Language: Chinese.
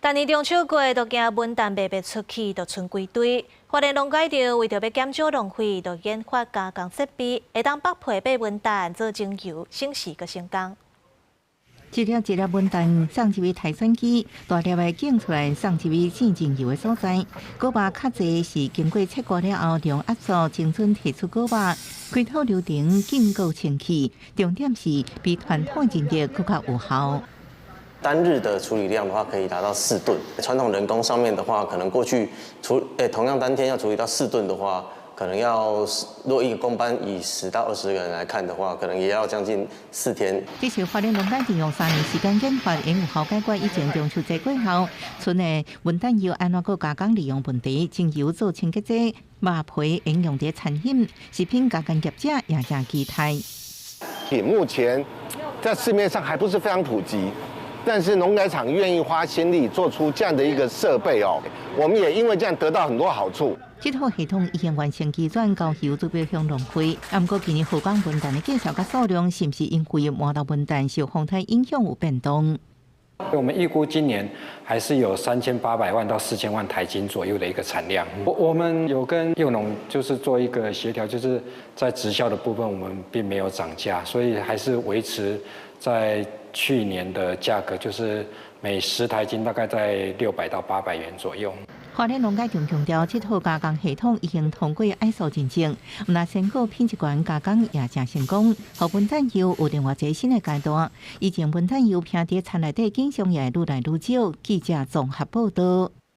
但年中秋过，都惊文旦卖不出去，就剩几堆。花莲农改场为着要减少浪费，就研发加工设备，会当北配买文旦做精油，省时佮省工。一粒一粒文旦送一位台选机，大粒的拣出来送一位鲜精油的所在。果肉较济是经过切割了后，用压缩精准提出果肉，开土流程紧够清气。重点是比传统种植更加有效。单日的处理量的话，可以达到4吨。传统人工上面的话，可能过去同样当天要处理到4吨的话，可能要如果一个工班以10到20个人来看的话，可能也要将近4天。这是花莲农改场用3年时间研发，因有效解决以前中秋节过后剩的文旦油安怎个加工利用问题，精油做清洁剂，肉皮应用在产品，食品加工业者也真期待。目前在市面上还不是非常普及。但是农改场愿意花心力做出这样的一个设备哦，我们也因为这样得到很多好处。这套系统已经完成基转交油就要向浪费。不过今年后港文旦的介绍和数量是不是因为麻豆文旦受风台影响有变动？我们预估今年还是有3800万到4000万台斤左右的一个产量。我们有跟幼农就是做一个协调，就是在直销的部分我们并没有涨价，所以还是维持在去年的价格，就是每10台斤大概在600到800元左右。花莲农改场强调，这套加工系统已经通过 ISO 认证，那成果品质管加工也真成功，和文旦油有另外一个新的阶段。以前文旦油平伫田内底经常也愈来愈少，记者综合报道。